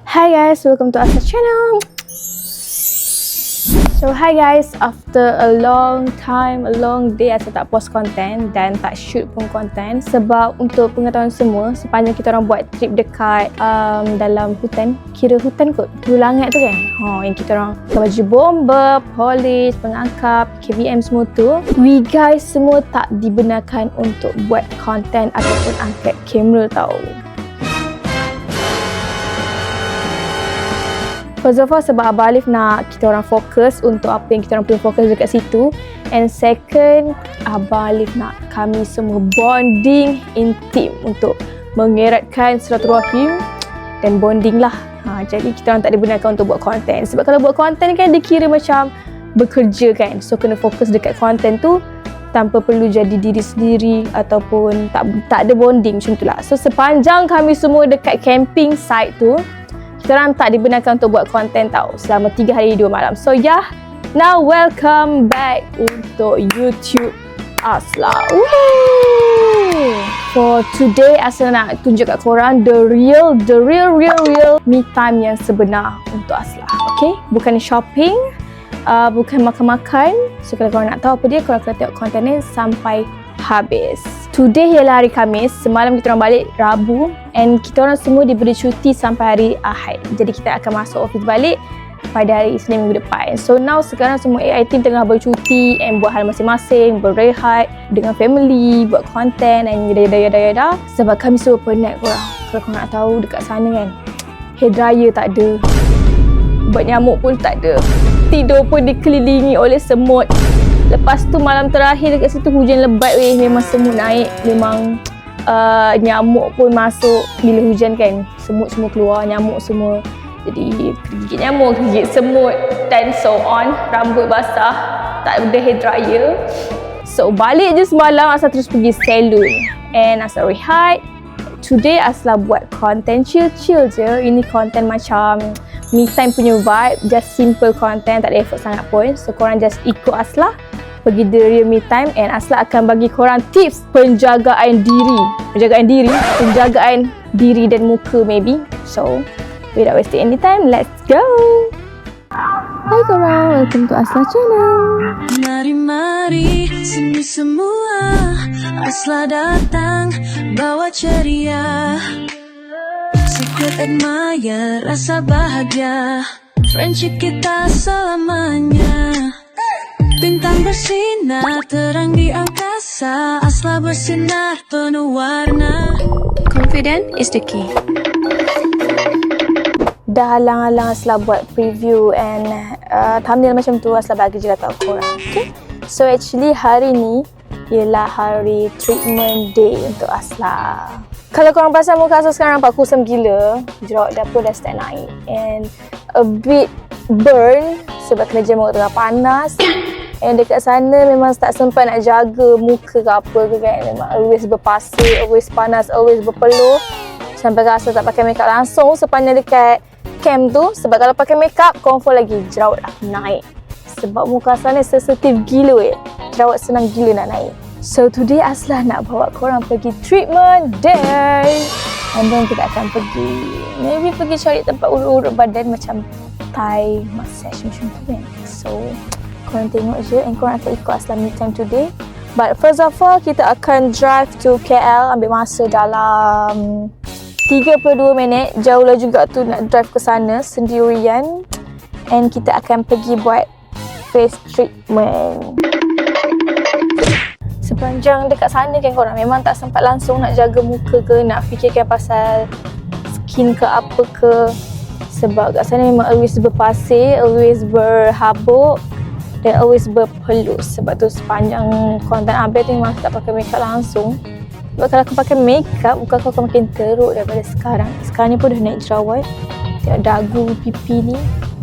Hi guys, welcome to Asla channel. So hi guys, after a long day Asla tak post konten dan tak shoot pun konten sebab untuk pengetahuan semua, sepanjang kita orang buat trip dekat dalam hutan, kira hutan kot, Tulangat tu kan, yang kita orang pakai baju bomber, police, pengangkap, KVM semua tu, we guys semua tak dibenarkan untuk buat konten ataupun angkat kamera tau. First of all, sebab Abah Alif nak kita orang fokus untuk apa yang kita orang perlu fokus dekat situ. And second, Abah Alif nak kami semua bonding intim untuk mengeratkan silaturahim dan bonding lah. Jadi kita orang tak dibenarkan untuk buat konten. Sebab kalau buat konten kan dia kira macam bekerja kan. So kena fokus dekat konten tu tanpa perlu jadi diri sendiri ataupun tak ada bonding macam tu lah. So sepanjang kami semua dekat camping site tu, kita orang tak dibenarkan untuk buat konten tau selama 3 hari 2 malam. So yeah, now welcome back untuk YouTube Asla. For today Asla nak tunjuk kat korang the real me time yang sebenar untuk Asla. Okay, bukan shopping, bukan makan-makan. So kalau korang nak tahu apa dia, korang kena tengok konten ni sampai habis. Today ialah hari Khamis, semalam kita orang balik Rabu and kita orang semua diberi cuti sampai hari Ahad. Jadi kita akan masuk office balik pada hari Isnin minggu depan. So now sekarang semua AI team tengah bercuti and buat hal masing-masing, berehat dengan family, buat konten and yada. Sebab kami semua penat korang. Kalau korang nak tahu dekat sana kan, hair dryer tak ada, ubat nyamuk pun tak ada, tidur pun dikelilingi oleh semut. Lepas tu malam terakhir dekat situ hujan lebat weh, memang semut naik, memang nyamuk pun masuk bila hujan kan, semut semua keluar, nyamuk semua. Jadi gigit nyamuk, gigit semut dan so on. Rambut basah, tak ada hair dryer. So balik je semalam Asla terus pergi salon and Asla rehat. Today Asla buat konten chill je. Ini konten macam me time punya vibe, just simple content, tak ada effort sangat pun. So korang just ikut Asla pergi the real me time and Asla akan bagi korang tips penjagaan diri dan muka maybe. So without wasting any time, let's go. Hai korang, welcome to Asla channel. Mari sini semua, Asla datang bawa ceria. Secret admire, rasa bahagia, friendship kita selamanya. Bintang bersinar terang di angkasa, Asla bersinar penuh warna. Confident is the key. Dah halang-halang Asla buat preview and thumbnail macam tu, Asla bagi je tahu korang. Okay? So actually hari ni ialah hari treatment day untuk Asla. Kalau korang perasan muka Asla sekarang nampak kusam gila, jerawat dah pun dah start naik and a bit burn sebab kena jemur tengah panas. And dekat sana memang tak sempat nak jaga muka ke apa ke kan. Memang always berpasir, always panas, always berpeluh. Sampai rasa tak pakai makeup langsung sepanjang dekat camp tu. Sebab kalau pakai makeup, confirm lagi jerawat dah naik. Sebab muka Asla ni sensitif gila jerawat senang gila nak naik. So today Asla nak bawa korang pergi treatment day. And then kita akan maybe pergi cari tempat urut-urut badan macam Thai massage macam tu kan. So korang tengok je and korang akan ikut Asla me time today. But first of all, kita akan drive to KL, ambil masa dalam 32 minit. Jauh lah juga tu nak drive ke sana sendirian. And kita akan pergi buat face treatment. Sepanjang dekat sana kan korang memang tak sempat langsung nak jaga muka ke, nak fikirkan pasal skin ke apa ke. Sebab kat sana memang always berpasir, always berhabuk dan always berpeluh. Sebab tu sepanjang konten Abel tu memang tak pakai makeup langsung. Sebab kalau kau pakai makeup, muka kau akan makin teruk daripada sekarang. Sekarang ni pun dah naik jerawat. Tengok dagu, pipi ni.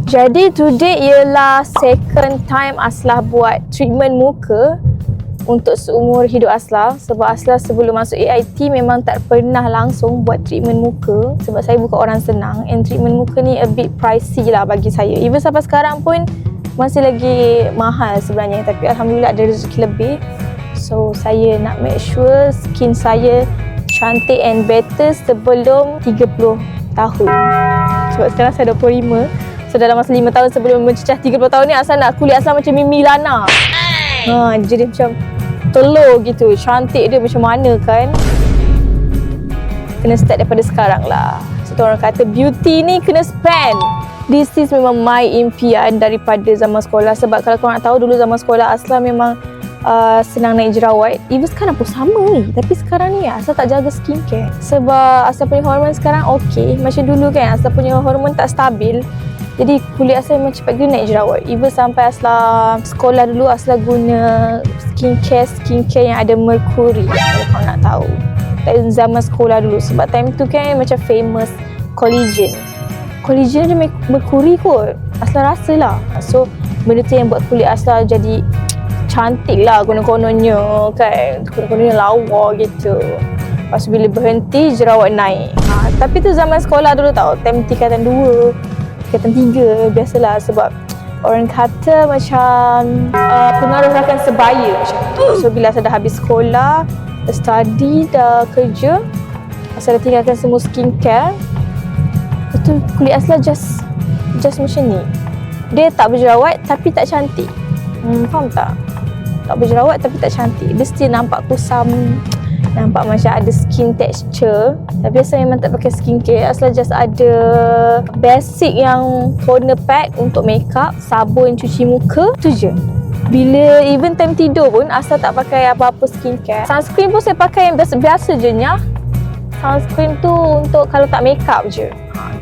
Jadi today ialah second time Asla buat treatment muka untuk seumur hidup Asla. Sebab Asla sebelum masuk AIT memang tak pernah langsung buat treatment muka. Sebab saya bukan orang senang and treatment muka ni a bit pricey lah bagi saya. Even sampai sekarang pun masih lagi mahal sebenarnya, tapi alhamdulillah ada rezeki lebih. So saya nak make sure skin saya cantik and better sebelum 30 tahun. Sebab sekarang saya 25. So dalam masa 5 tahun sebelum mencecah 30 tahun ni, Asal nak kulit Asal macam Mimi Lana. Jadi macam telur gitu. Cantik dia macam mana kan. Kena start daripada sekarang lah. Satu orang kata beauty ni kena spend. This is memang my impian daripada zaman sekolah. Sebab kalau korang nak tahu, dulu zaman sekolah Asla memang senang naik jerawat. Even sekarang pun sama ni. Tapi sekarang ni Asla tak jaga skincare. Sebab Asla punya hormon sekarang okey. Macam dulu kan Asla punya hormon tak stabil. Jadi kulit Asla memang cepat guna naik jerawat. Even sampai Asla sekolah dulu, Asla guna skincare yang ada merkuri. Kalau korang nak tahu. Dari zaman sekolah dulu. Sebab time tu kan macam famous collagen. Collagen ada merkuri kot. Asla rasa lah. So benda tu yang buat kulit Asla jadi cantik lah konon-kononnya kan. Konon-kononnya lawa gitu. Lepas tu bila berhenti jerawat naik. Tapi tu zaman sekolah dulu tau. Time tingkatan 2, tingkatan 3 biasalah. Sebab orang kata macam pengaruh rakan sebaya macam tu. So bila saya dah habis sekolah, dah study, dah kerja, saya dah tinggalkan semua skincare. Lepas tu kulit Asla just macam ni. Dia tak berjerawat tapi tak cantik. Faham tak? Tak berjerawat tapi tak cantik. Dia still nampak kusam, nampak macam ada skin texture. Tapi Asla memang tak pakai skincare. Asla just ada basic yang toner pack untuk makeup, sabun cuci muka, tu je. Bila even time tidur pun Asla tak pakai apa-apa skincare. Sunscreen pun saya pakai yang biasa-biasa je Nyah. Sunscreen tu untuk kalau tak makeup je.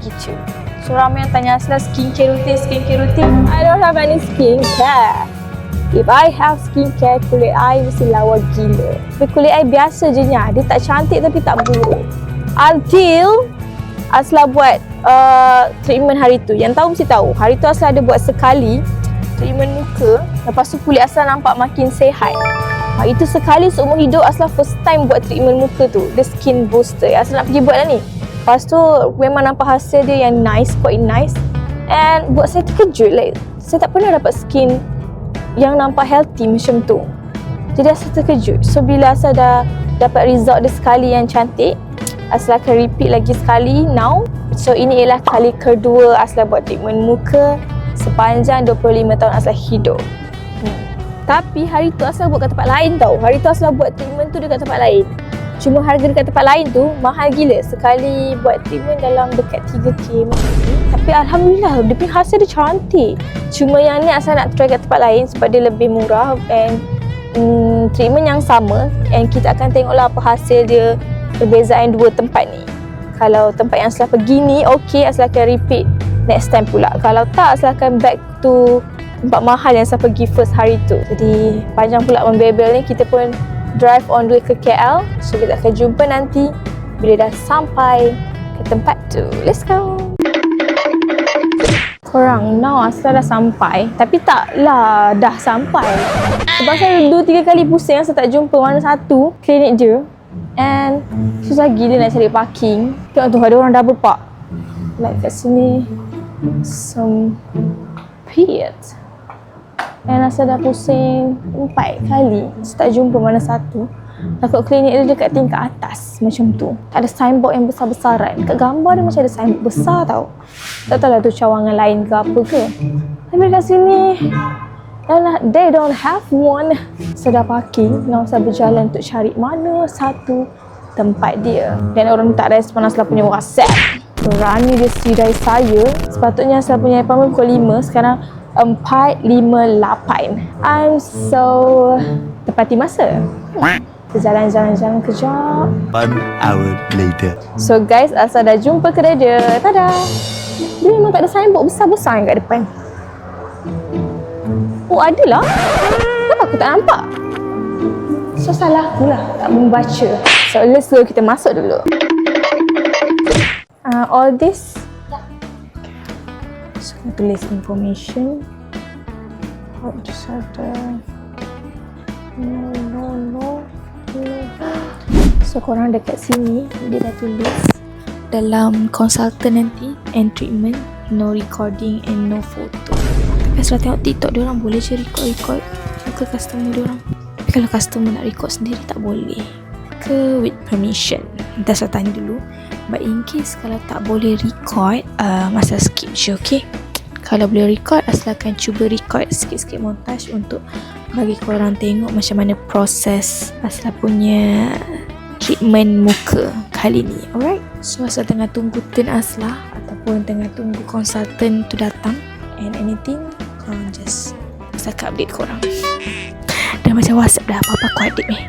Gitu. So ramai yang tanya Asla skincare rutin. I don't have any skincare. If I have skincare, kulit I mesti lawa gila. Tapi kulit I biasa je Nyah. Dia tak cantik tapi tak buruk. Until Asla buat treatment hari tu. Yang tahu mesti tahu. Hari tu Asla ada buat sekali treatment muka. Lepas tu kulit Asla nampak makin sihat. Itu sekali seumur hidup Asla first time buat treatment muka tu. Dia skin booster. Asla nak pergi buat lah ni. Lepas tu memang nampak hasil dia yang nice, quite nice. And buat saya terkejut. Like, saya tak pernah dapat skin yang nampak healthy macam tu. Jadi Asla terkejut. So bila Asla dah dapat result dia sekali yang cantik, Asla akan repeat lagi sekali now. So ini ialah kali kedua Asla buat treatment muka sepanjang 25 tahun Asla hidup. Tapi hari tu Asla buat kat tempat lain tau. Hari tu Asla buat treatment tu dekat tempat lain. Cuma harga dekat tempat lain tu mahal gila. Sekali buat treatment dalam dekat 3K macam ni. Tapi Alhamdulillah dia punya hasil dia cantik. Cuma yang ni Asla nak try kat tempat lain sebab dia lebih murah. And treatment yang sama. And kita akan tengoklah apa hasil dia, perbezaan dua tempat ni. Kalau tempat yang Asla pergi ni okey, Asla akan repeat next time pula. Kalau tak, Asla akan back to tempat mahal yang Asla pergi first hari tu. Jadi panjang pula membebel ni. Kita pun drive on the way ke KL. So kita akan jumpa nanti bila dah sampai ke tempat tu. Let's go. Korang, now Asla dah sampai. Tapi taklah dah sampai. Sebab saya 2-3 kali pusing, saya tak jumpa mana satu klinik dia. And susah gila nak cari parking. Tengok tu ada orang double park. Like kat sini sempit. And Asla dah pusing 4 kali. Saya tak jumpa mana satu. Takut klinik dia dekat tingkat atas macam tu. Tak ada signboard yang besar-besaran. Kat gambar dia macam ada signboard besar tau. Tak tahu lah tu cawangan lain ke apa ke. Tapi kat sini they don't have one. Saya dah parking. Now saya berjalan untuk cari mana satu tempat dia. Dan orang tak respon Asla punya WhatsApp. Rani dia sidai saya. Sepatutnya Asla punya appointment pukul 5. Sekarang 4:58. I'm so tepati masa. Kita jalan-jalan kejap. 1 hour later. So guys, Asla dah jumpa kedai dia. Tada! Dia memang tak ada signboard besar-besar kat depan. Oh, adalah. Kenapa aku tak nampak? So salah aku lah, tak membaca. So let's go, kita masuk dulu. All this. So kita tulis information. Oh, just ada. No. So korang dekat sini dia dah tulis dalam konsultan nanti and treatment, no recording and no photo. Tapi Asla tengok TikTok diorang boleh je record ke customer diorang. Tapi kalau customer nak record sendiri tak boleh ke with permission. Nanti saya tanya dulu. But in case kalau tak boleh record, Asla skip je, okay? Kalau boleh record, Asla akan cuba record sikit-sikit montage untuk bagi korang tengok macam mana proses Asla punya treatment muka kali ni. Alright? So Asla tengah tunggu turn Asla ataupun tengah tunggu konsultan tu datang. And anything, korang just Asla akan update korang. Dah macam WhatsApp dah, apa-apa kau update ni.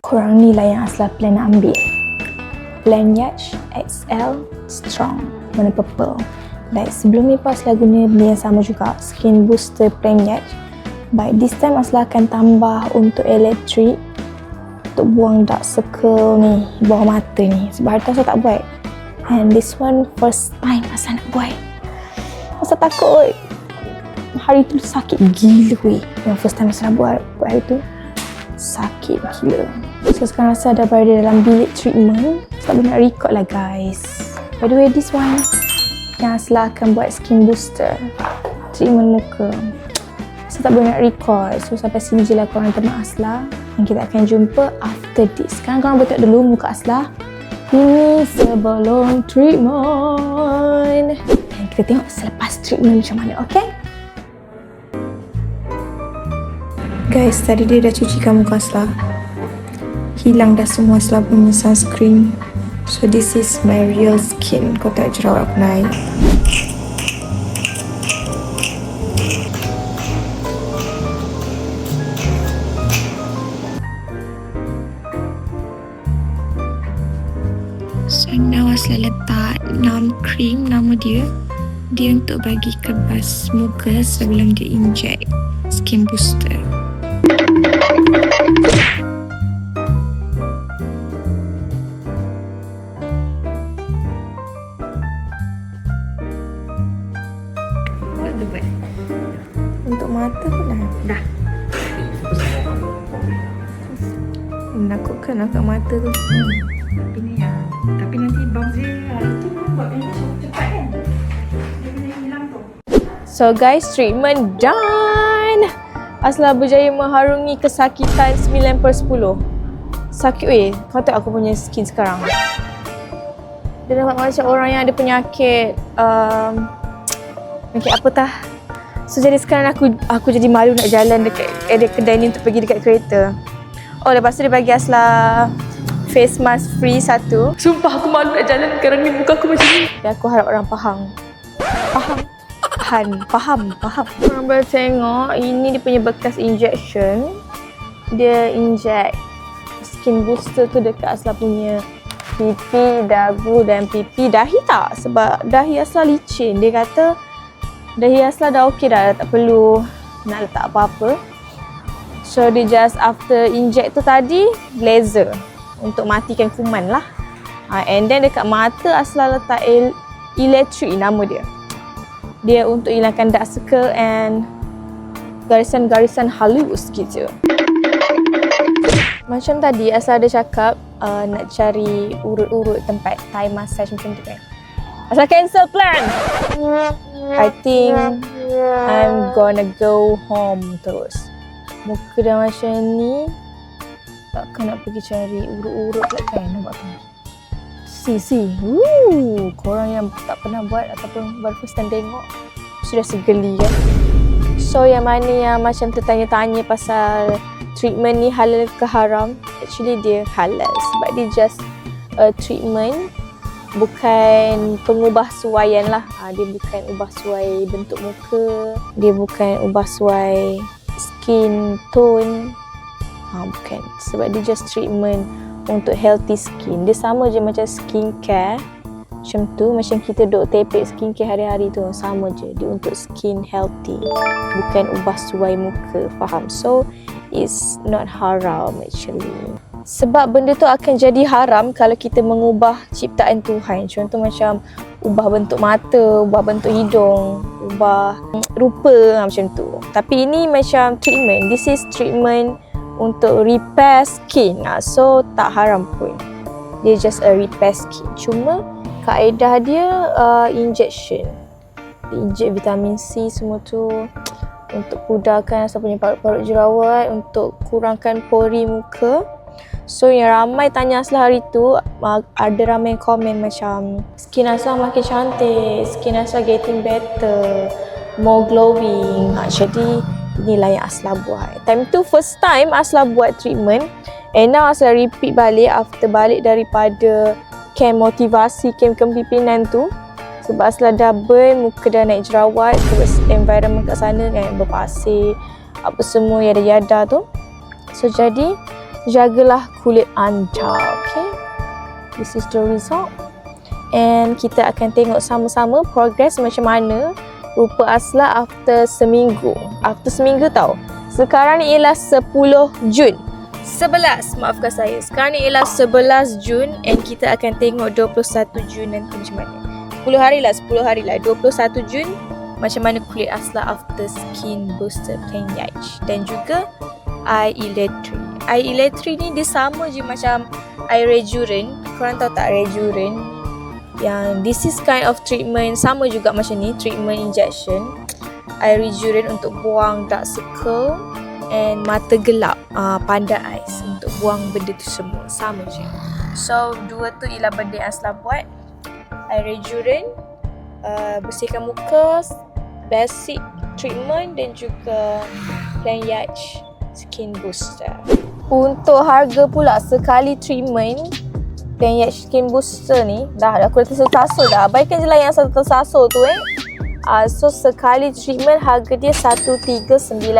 Korang ni lah yang Asla plan nak ambil. Laneige XL Strong, warna purple. Like sebelum ni pun Asla guna benda yang sama juga, Skin Booster Laneige. But this time Asla akan tambah untuk elektrik, untuk buang dark circle ni, bawah mata ni. Sebab hari tu Asla tak buat. And this one first time Asla nak buat. Asla takut hari tu sakit gila weh. Yang first time Asla buat hari tu sakit gila. So sekarang Asla dah berada dalam bilik treatment. Tak boleh nak record lah guys. By the way, this one yang Asla akan buat skin booster treatment muka. Asla tak boleh nak record. So sampai sini je lah korang teman Asla. Dan kita akan jumpa after this. Sekarang korang boleh tengok dulu muka Asla. Ini sebelum treatment. Dan kita tengok selepas treatment macam mana, okay? Guys, tadi dia dah cucikan muka Asla. Hilang dah semua Asla punya sunscreen. So this is my real skin. Kau tak jerawat aku naik. So now Asla letak Numb Cream, nama dia. Dia untuk bagi kebas muka sebelum dia inject skin booster. Untuk mata pun dah. Menakutkan lah kat mata tu. Tapi ni ya. Tapi nanti bounce dia itu buat benda cepat kan. Dia kena hilang tu. So guys, treatment done. Asla berjaya mengharungi kesakitan 9/10. Sakit weh. Kau tahu aku punya skin sekarang. Dia nampak macam orang yang ada penyakit penyakit apa tah. So jadi sekarang aku jadi malu nak jalan dekat kedai ni untuk pergi dekat kereta. Oh, lepas tu dia bagi Asla face mask free satu. Sumpah aku malu nak jalan sekarang ni, muka aku macam ni. Dan aku harap orang faham. Faham. Korang boleh tengok, ini dia punya bekas injection. Dia inject skin booster tu dekat Asla punya pipi, dagu dan pipi. Dahi tak, sebab dahi Asla licin. Dia kata dahi Asla dah okey dah, tak perlu nak letak apa-apa. So dia just after inject tu tadi, laser untuk matikan kuman lah. And then dekat mata Asla letak electric, nama dia. Dia untuk hilangkan dark circle and garisan-garisan halus gitu. Macam tadi Asla ada cakap nak cari urut-urut tempat Thai massage macam tu kan. Asla cancel plan. I think I'm gonna go home terus. Muka dah macam ni, takkan nak pergi cari urut-urut pula kan, nampak tu. Korang yang tak pernah buat ataupun baru first time tengok sudah segeli kan. So yang mana yang macam tertanya-tanya pasal treatment ni halal ke haram, actually dia halal sebab dia just treatment, bukan pengubah suaian lah. Dia bukan ubah suai bentuk muka, dia bukan ubah suai skin tone. Bukan, sebab dia just treatment untuk healthy skin. Dia sama je macam skincare macam tu, macam kita duk tepek skincare hari-hari tu, sama je. Dia untuk skin healthy, bukan ubah suai muka, faham? So it's not haram actually. Sebab benda tu akan jadi haram kalau kita mengubah ciptaan Tuhan. Contoh macam ubah bentuk mata, ubah bentuk hidung, ubah rupa macam tu. Tapi ini macam treatment. This is treatment untuk repair skin. So tak haram pun. Dia just a repair skin. Cuma kaedah dia injection. Dia inject vitamin C semua tu untuk pudarkan asal punya parut-parut jerawat, untuk kurangkan pori muka. So yang ramai tanya Aslah hari tu, ada ramai yang komen macam skin Aslah makin cantik, skin Aslah getting better, more glowing. Jadi inilah yang Aslah buat. Time tu first time Aslah buat treatment, and now Aslah repeat balik after balik daripada camp motivasi, camp kepimpinan tu. Sebab Aslah dah burn, muka dah naik jerawat sebab environment kat sana kan berpasir, apa semua yada-yada tu. So jadi jagalah kulit anda, okay? This is the result. And kita akan tengok sama-sama progress macam mana rupa Aslah after seminggu. After seminggu tau. Sekarang ni ialah 10 Jun. 11, maafkan saya. Sekarang ni ialah 11 Jun and kita akan tengok 21 Jun nanti macam mana. 10 hari lah. 21 Jun macam mana kulit Aslah after skin booster Plain Yash. Dan juga eye electric. Eye electric ni dia sama je macam eye rejuven. Korang tahu tak rejuven? Yang this is kind of treatment sama juga macam ni, treatment injection. Eye rejuven untuk buang dark circle and mata gelap, panda eyes, untuk buang benda tu semua. Sama je. So dua tu ialah benda yang Aslah buat. Eye rejuven, bersihkan muka, basic treatment, dan juga Plain Yash skin booster. Untuk harga pula sekali treatment Plain Yash skin booster ni, aku dah tersasul dah. Abaikan je lah yang satu tersasul tu So sekali treatment harga dia 1399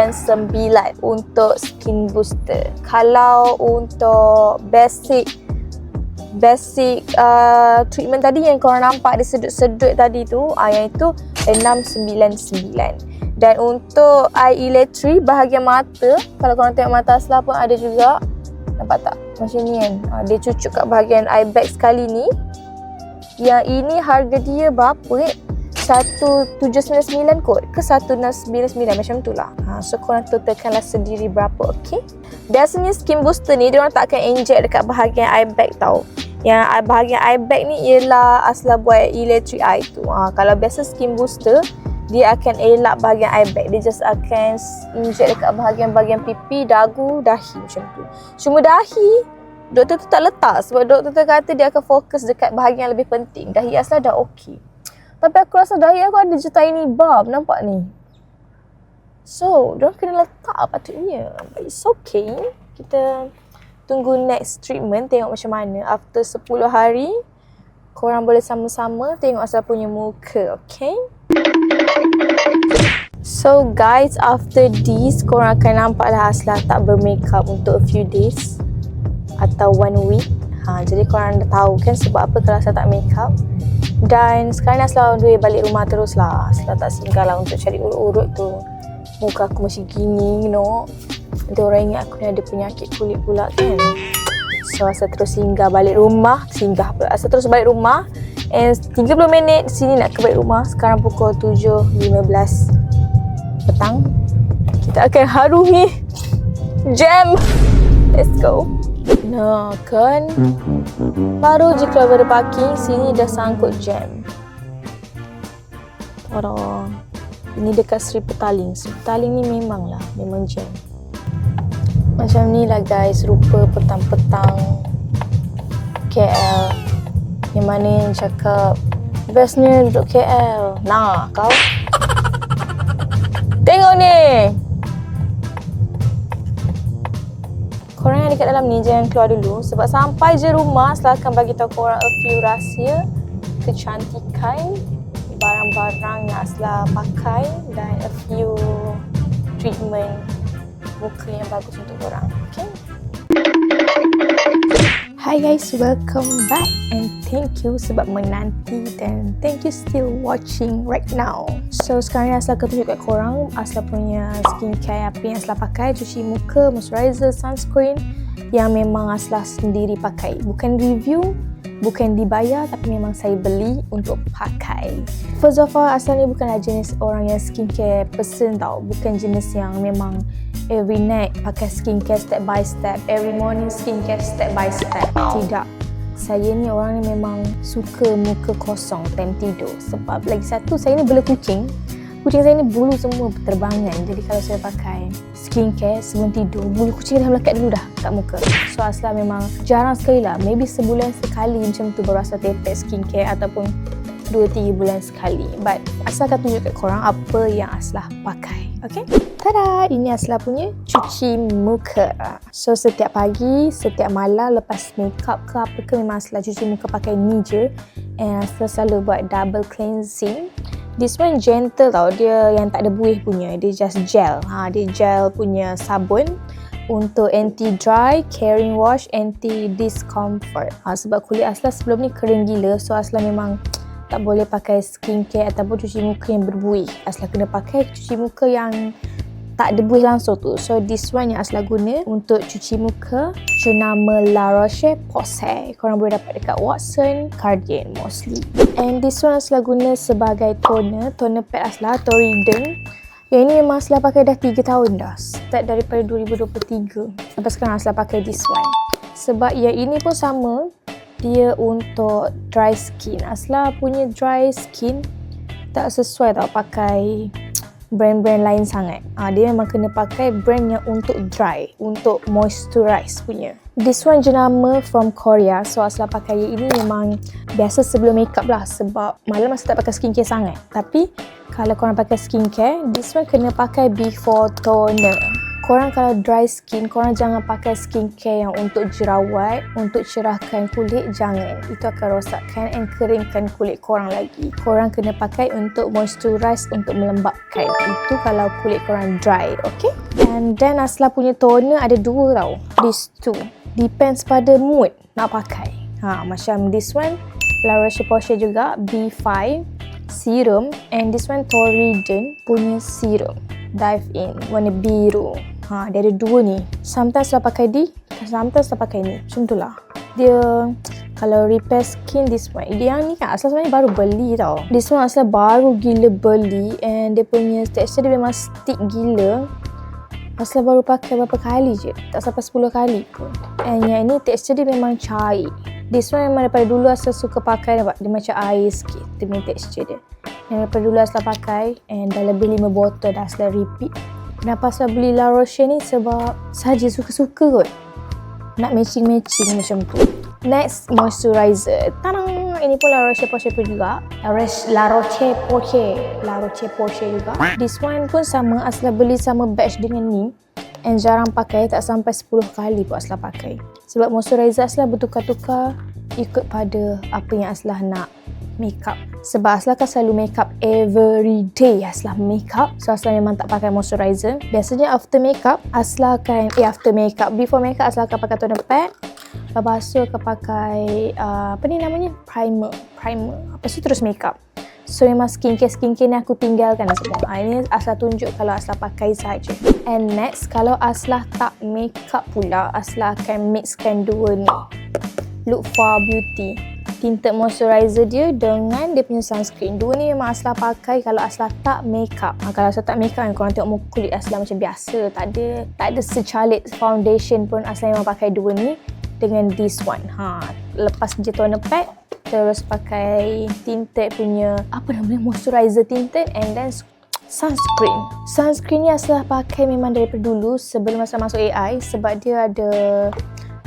untuk skin booster. Kalau untuk basic treatment tadi yang korang nampak dia sedut-sedut tadi tu, yang itu 699. Dan untuk eye electric bahagian mata, kalau korang tengok mata Aslah pun ada juga, nampak tak? Macam ni kan, dia cucuk kat bahagian eye bag sekali ni. Yang ini harga dia berapa 1799 kot ke 1699 macam tu lah. So korang totalkanlah sendiri berapa, okay? Biasanya skin booster ni diorang tak akan inject dekat bahagian eye bag tau. Yang bahagian eye bag ni ialah Aslah buat electric eye tu. Kalau biasa skin booster dia akan elak bahagian eye bag. Dia just akan inject dekat bahagian pipi, dagu, dahi macam tu. Cuma dahi doktor tu tak letak sebab doktor tu kata dia akan fokus dekat bahagian yang lebih penting. Dahi Aslah dah okey. Tapi aku rasa dahi aku ada je tiny bump, nampak ni. So, diorang kena letak patutnya. But it's okay. Kita tunggu next treatment, tengok macam mana. After 10 hari, korang boleh sama-sama tengok Aslah punya muka, okay? So guys, after this, korang akan nampak lah Aslah tak bermakeup untuk a few days atau 1 week. Jadi korang dah tahu kan sebab apa kalau Aslah tak makeup. Dan sekarang Aslah on the way balik rumah terus lah. Aslah tak singgah lah untuk cari urut-urut tu. Muka aku masih gini, you know. Nanti orang ingat aku ni ada penyakit kulit pula kan. So Aslah terus singgah balik rumah. Aslah terus balik rumah. And 30 minit sini nak ke balik rumah. Sekarang pukul 7.15 petang. Kita akan harungi jam. Let's go. Nah kan, baru je keluar dari parking, sini dah sangkut jam. Tara, ini dekat Sri Petaling. Sri Petaling ni memang jam. Macam ni lah guys, rupa petang-petang KL. Yang mana yang cakap bestnya duduk KL. Nah kau tengok ni. Korang yang dekat dalam ni jangan keluar dulu sebab sampai je rumah Aslah akan bagi tahu korang a few rahsia kecantikan barang-barang yang Aslah pakai dan a few treatment muka yang bagus untuk korang. Okay? Hi guys, welcome back and thank you sebab menanti dan thank you still watching right now. So sekarang ni Aslah akan tunjuk kat korang Aslah punya skincare apa yang Aslah pakai. Cuci muka, moisturizer, sunscreen yang memang Aslah sendiri pakai. Bukan review Bukan dibayar tapi memang saya beli untuk pakai. First of all, asal ni bukanlah jenis orang yang skincare person tau. Bukan jenis yang memang every night pakai skincare step by step, every morning skincare step by step. Tidak. Saya ni orang ni memang suka muka kosong time tidur. Sebab lagi satu, saya ni bela kucing. Kucing saya ni bulu semua berterbangan. Jadi kalau saya pakai skincare sebelum tidur, bulu kucing dah melekat dulu dah kat muka. So Aslah memang jarang sekali lah. Maybe sebulan sekali macam tu baru Aslah tepek skincare, ataupun 2-3 bulan sekali. But Aslah akan tunjuk kat korang apa yang Aslah pakai. Okay? Tada! Ini Aslah punya cuci muka. So setiap pagi, setiap malam lepas makeup ke apa ke, memang Aslah cuci muka pakai ni je. And Aslah selalu buat double cleansing. This one gentle tau, dia yang tak ada buih punya, dia just gel. Dia gel punya sabun untuk anti-dry, caring wash, anti-discomfort. Sebab kulit Aslah sebelum ni kering gila, so Aslah memang tak boleh pakai skincare ataupun cuci muka yang berbuih. Aslah kena pakai cuci muka yang tak ada buih langsung tu. So this one yang Aslah guna untuk cuci muka, jenama La Roche-Posay. Korang boleh dapat dekat Watson, Guardian mostly. And this one Aslah guna sebagai toner pad Aslah, Toriden. Yang ini memang Aslah pakai dah 3 tahun dah. Start daripada 2023. Sampai sekarang Aslah pakai this one. Sebab yang ini pun sama, dia untuk dry skin. Aslah punya dry skin tak sesuai tau pakai brand-brand lain sangat. Dia memang kena pakai brand yang untuk dry, untuk moisturize punya. This one jenama from Korea. So Aslah pakai yang ini memang biasa sebelum makeup lah. Sebab malam Aslah tak pakai skincare sangat. Tapi kalau korang pakai skincare, this one kena pakai before toner. Korang kalau dry skin, korang jangan pakai skincare yang untuk jerawat, untuk cerahkan kulit, jangan. Itu akan rosakkan dan keringkan kulit korang lagi. Korang kena pakai untuk moisturize, untuk melembapkan. Itu kalau kulit korang dry, okay? And then Aslah punya toner ada 2 tau. These two. Depends pada mood nak pakai. Macam this one, La Roche-Posay juga, B5 serum. And this one Toriden punya serum. Dive in, warna biru. Dia ada 2 ni. Sometimes Aslah pakai ni, sometimes Aslah pakai ni. Macam tu lah. Dia kalau repair skin, this one. Dia yang ni kan Aslah sebenarnya baru beli tau. This one Aslah baru gila beli. And dia punya texture dia memang stick gila. Aslah baru pakai berapa kali je, tak sampai 10 kali pun. And yang ni texture dia memang cair. This one memang daripada dulu Aslah suka pakai. Nampak? Dia macam air sikit, dia punya texture dia. Yang daripada dulu Aslah pakai. And dah lebih 5 botol dah Aslah repeat. Kenapa Aslah beli La Roche ni? Sebab saja suka-suka kot. Nak matching-matching macam tu. Next, moisturizer. Tadang! Ini pun La Roche-Posay pun juga. La Roche-Posay juga. This one pun sama. Aslah beli sama batch dengan ni. And jarang pakai. Tak sampai 10 kali pun Aslah pakai. Sebab moisturizer Aslah bertukar-tukar ikut pada apa yang Aslah nak makeup. Sebab Aslah kan selalu makeup every day. Aslah makeup, so Aslah memang tak pakai moisturizer. Biasanya after makeup Aslah akan before makeup Aslah akan pakai toner pad. Lepas tu akan pakai primer. Lepas tu terus makeup. So memang skincare ni aku tinggalkan lah semua. Ini Aslah tunjuk kalau Aslah pakai saja. And next, kalau Aslah tak makeup pula, Aslah akan mixkan 2 ni. Look for Beauty tinted moisturizer dia dengan dia punya sunscreen. 2 ni memang Aslah pakai kalau Aslah tak makeup. Kalau Aslah tak makeup, korang tengok muka kulit Aslah macam biasa. Tak ada secalit foundation pun. Aslah memang pakai 2 ni dengan this one. Lepas je toner pad, terus pakai tinted punya moisturizer tinted, and then sunscreen. Sunscreen ni Aslah pakai memang daripada dulu sebelum Aslah masuk AI. Sebab dia ada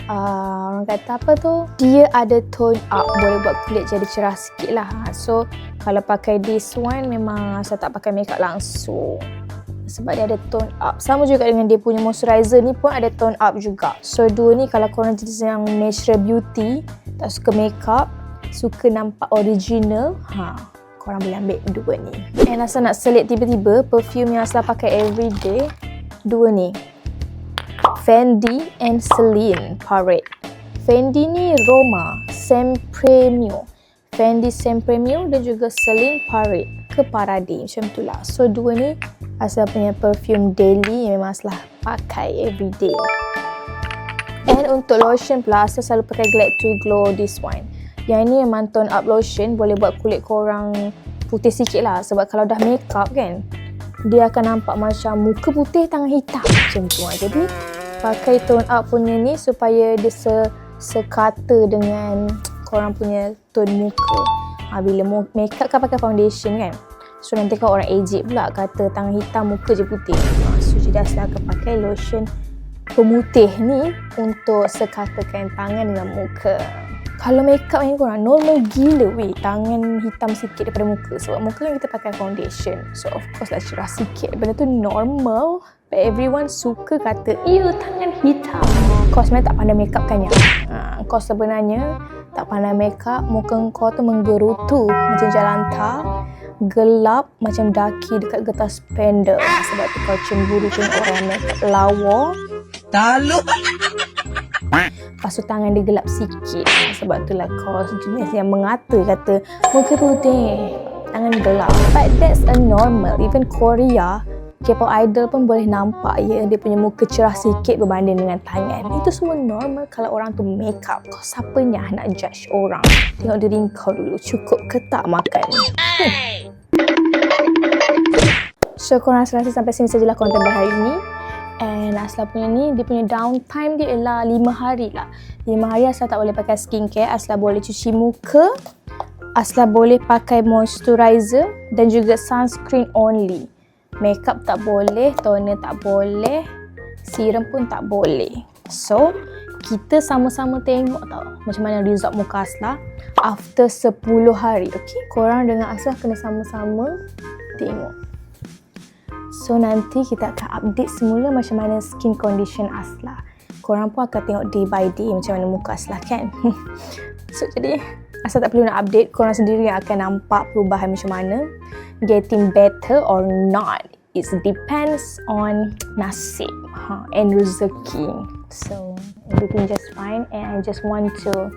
orang kata dia ada tone up, boleh buat kulit jadi cerah sikit lah. So kalau pakai this one memang Aslah tak pakai makeup langsung sebab dia ada tone up. Sama juga dengan dia punya moisturizer ni pun ada tone up juga. So 2 ni kalau korang jenis yang natural beauty, tak suka makeup, suka nampak original, korang boleh ambil 2 ni. And Aslah nak select tiba-tiba perfume yang Aslah pakai everyday, 2 ni, Fendi and Celine Parade. Fendi ni Roma, Sempre Mio. Fendi Sempre Mio dan juga Celine Parade ke Parade, macam tu lah. So 2 ni Aslah punya perfume daily yang memang Aslah pakai everyday. And untuk lotion pula, Aslah selalu pakai Glad to Glow this one. Yang ni memang tone up lotion, boleh buat kulit korang putih sikit lah. Sebab kalau dah make up kan, dia akan nampak macam muka putih, tangan hitam macam tu. Jadi pakai tone up punya ni supaya dia sekata dengan korang punya tone muka. Bila make up kan pakai foundation kan, so nanti kalau orang ejek pula kata tangan hitam muka je putih. So jadi Asla akan pakai lotion pemutih ni untuk sekatakan tangan dengan muka. Kalau makeup ni korang normal gila weh, tangan hitam sikit daripada muka. Sebab muka kan kita pakai foundation, so of course lah cerah sikit. Benda tu normal, but everyone suka kata ew tangan hitam. Kau sebenarnya tak pandai makeup kan ya? Kau sebenarnya tak pandai makeup, muka kau tu menggerutu macam Jalanta, gelap macam daki dekat getah spender. Sebab tu kau cemburu tengok orang makeup lawa. Talu. Lepas tu tangan dia gelap sikit. Sebab tu lah kau jenis yang mengata kata muka putih, tangan gelap. But that's a normal. Even Korea, K-pop idol pun boleh nampak ya, dia punya muka cerah sikit berbanding dengan tangan. Itu semua normal kalau orang tu makeup. Kau siapanya nak judge orang? Tengok diri kau dulu, cukup ke tak makan? So korang rasa sampai sini sajalah konten pada hari ini. And Asla punya ni, dia punya downtime dia ialah 5 hari lah. 5 hari Asla tak boleh pakai skincare, Asla boleh cuci muka, Asla boleh pakai moisturizer dan juga sunscreen only. Makeup tak boleh, toner tak boleh, serum pun tak boleh. So, kita sama-sama tengok tau macam mana result muka Asla after 10 hari. Okay, korang dengan Asla kena sama-sama tengok. So nanti kita akan update semula macam mana skin condition Asla. Korang pun akan tengok day by day macam mana muka Asla kan. So jadi Asla tak perlu nak update, korang sendiri yang akan nampak perubahan macam mana. Getting better or not, it depends on nasib and rezeki. So everything just fine and I just want to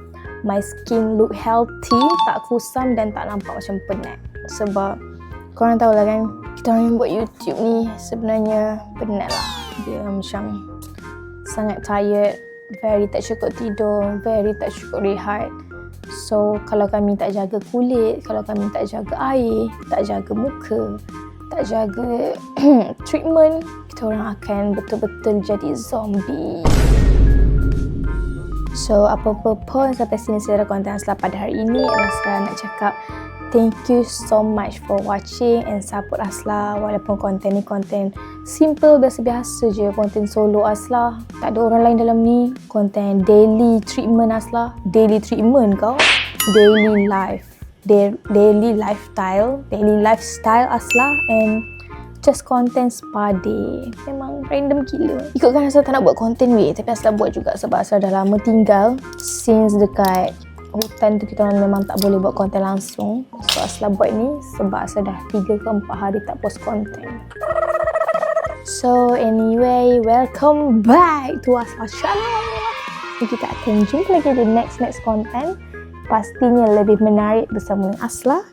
my skin look healthy, tak kusam dan tak nampak macam penat. Sebab korang tahu lah kan, kita orang yang buat YouTube ni sebenarnya penat lah. Dia macam sangat tired, very tak cukup tidur, very tak cukup rehat. So kalau kami tak jaga kulit, kalau kami tak jaga air, tak jaga muka, tak jaga treatment, kita orang akan betul-betul jadi zombie. So apa-apa pun sampai sini saya konten Asla pada hari ini. Asla nak cakap thank you so much for watching and support Asla. Walaupun konten ni konten simple, biasa-biasa je, konten solo Asla, tak ada orang lain dalam ni. Konten daily treatment Asla, daily treatment kau, daily life, daily lifestyle Asla, and just konten spa day. Memang random gila. Ikutkan Asla tak nak buat konten weh, tapi Asla buat juga sebab Asla dah lama tinggal. Since dekat hutan tu kita orang memang tak boleh buat konten langsung. So Asla buat ni sebab Asla dah 3 ke 4 hari tak post konten. So anyway, welcome back to Asla channel. Kita akan jumpa lagi di next konten. Pastinya lebih menarik bersama Asla,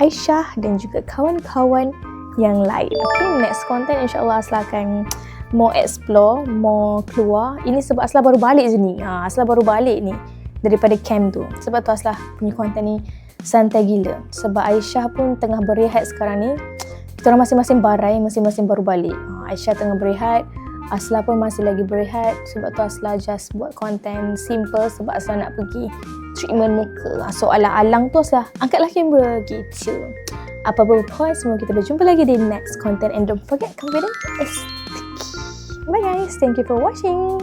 Aisyah dan juga kawan-kawan yang lain. Okay, next konten insyaAllah Asla akan more explore, more keluar. Ini sebab Asla baru balik je ni. Asla baru balik ni daripada camp tu. Sebab tu Asla punya konten ni santai gila. Sebab Aisyah pun tengah berehat sekarang ni. Kita orang masing-masing barai, masing-masing baru balik. Aisyah tengah berehat, Asla pun masih lagi berehat. Sebab tu Asla just buat konten simple sebab Asla nak pergi treatment muka. So alang-alang tu Asla angkatlah kamera gitu. Apa-apa pun, semua kita berjumpa lagi di next content and don't forget confident is the key. Bye guys, thank you for watching.